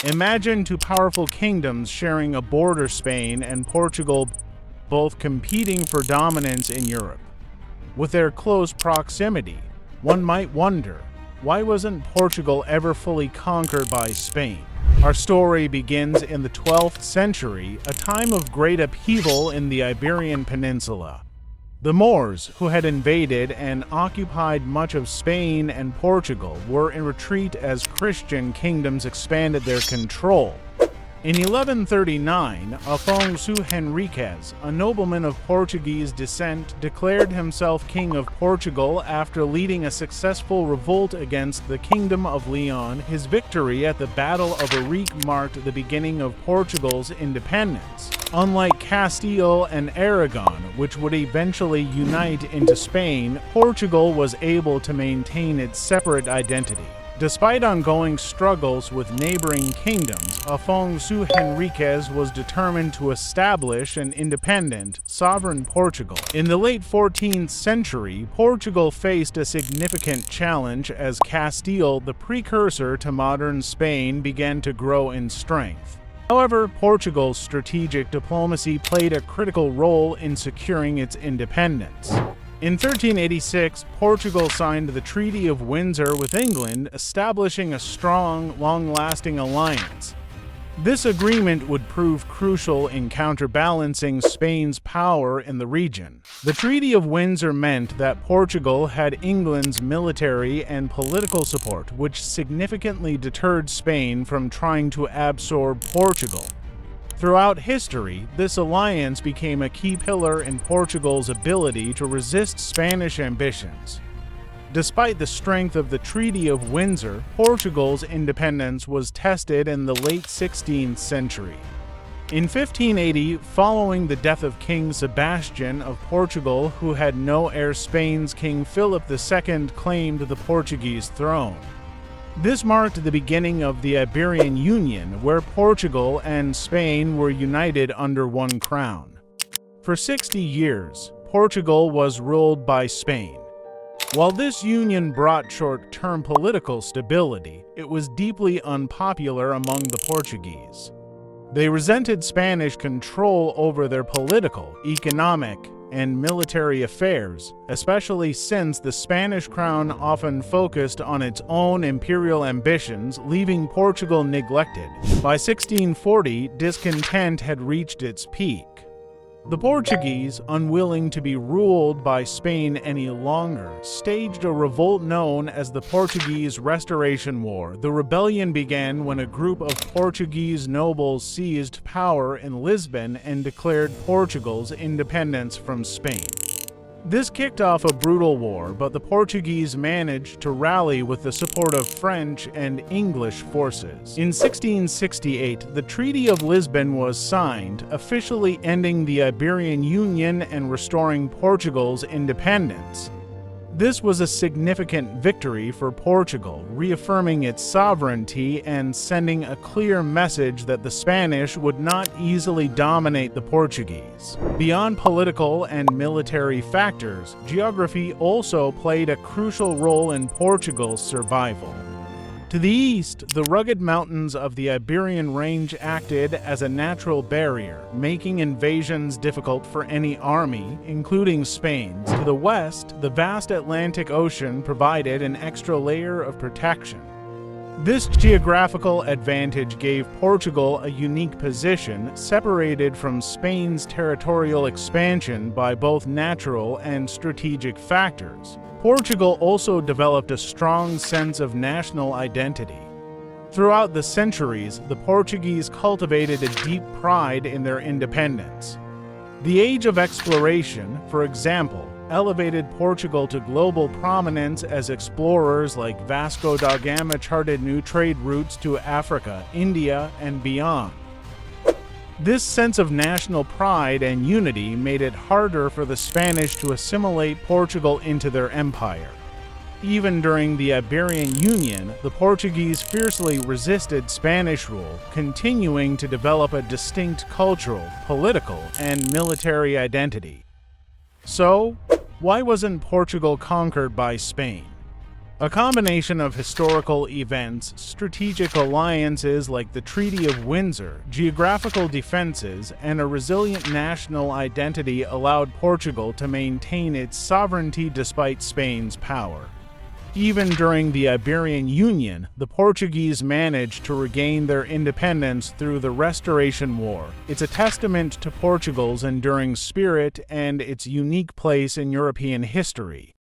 Imagine two powerful kingdoms sharing a border, Spain and Portugal, both competing for dominance in Europe. With their close proximity, one might wonder, why wasn't Portugal ever fully conquered by Spain? Our story begins in the 12th century, a time of great upheaval in the Iberian Peninsula. The Moors, who had invaded and occupied much of Spain and Portugal, were in retreat as Christian kingdoms expanded their control. In 1139, Afonso Henriques, a nobleman of Portuguese descent, declared himself King of Portugal after leading a successful revolt against the Kingdom of Leon. His victory at the Battle of Arique marked the beginning of Portugal's independence. Unlike Castile and Aragon, which would eventually unite into Spain, Portugal was able to maintain its separate identity. Despite ongoing struggles with neighboring kingdoms, Afonso Henriques was determined to establish an independent, sovereign Portugal. In the late 14th century, Portugal faced a significant challenge as Castile, the precursor to modern Spain, began to grow in strength. However, Portugal's strategic diplomacy played a critical role in securing its independence. In 1386, Portugal signed the Treaty of Windsor with England, establishing a strong, long-lasting alliance. This agreement would prove crucial in counterbalancing Spain's power in the region. The Treaty of Windsor meant that Portugal had England's military and political support, which significantly deterred Spain from trying to absorb Portugal. Throughout history, this alliance became a key pillar in Portugal's ability to resist Spanish ambitions. Despite the strength of the Treaty of Windsor, Portugal's independence was tested in the late 16th century. In 1580, following the death of King Sebastian of Portugal, who had no heir, Spain's King Philip II claimed the Portuguese throne. This marked the beginning of the Iberian Union, where Portugal and Spain were united under one crown. For 60 years, Portugal was ruled by Spain. While this union brought short-term political stability, it was deeply unpopular among the Portuguese. They resented Spanish control over their political, economic, and military affairs, especially since the Spanish crown often focused on its own imperial ambitions, leaving Portugal neglected. By 1640, discontent had reached its peak. The Portuguese, unwilling to be ruled by Spain any longer, staged a revolt known as the Portuguese Restoration War. The rebellion began when a group of Portuguese nobles seized power in Lisbon and declared Portugal's independence from Spain. This kicked off a brutal war, but the Portuguese managed to rally with the support of French and English forces. In 1668, the Treaty of Lisbon was signed, officially ending the Iberian Union and restoring Portugal's independence. This was a significant victory for Portugal, reaffirming its sovereignty and sending a clear message that the Spanish would not easily dominate the Portuguese. Beyond political and military factors, geography also played a crucial role in Portugal's survival. To the east, the rugged mountains of the Iberian Range acted as a natural barrier, making invasions difficult for any army, including Spain's. To the west, the vast Atlantic Ocean provided an extra layer of protection. This geographical advantage gave Portugal a unique position, separated from Spain's territorial expansion by both natural and strategic factors. Portugal also developed a strong sense of national identity. Throughout the centuries, the Portuguese cultivated a deep pride in their independence. The Age of Exploration, for example, elevated Portugal to global prominence as explorers like Vasco da Gama charted new trade routes to Africa, India, and beyond. This sense of national pride and unity made it harder for the Spanish to assimilate Portugal into their empire. Even during the Iberian Union, the Portuguese fiercely resisted Spanish rule, continuing to develop a distinct cultural, political, and military identity. So, why wasn't Portugal conquered by Spain? A combination of historical events, strategic alliances like the Treaty of Windsor, geographical defenses, and a resilient national identity allowed Portugal to maintain its sovereignty despite Spain's power. Even during the Iberian Union, the Portuguese managed to regain their independence through the Restoration War. It's a testament to Portugal's enduring spirit and its unique place in European history.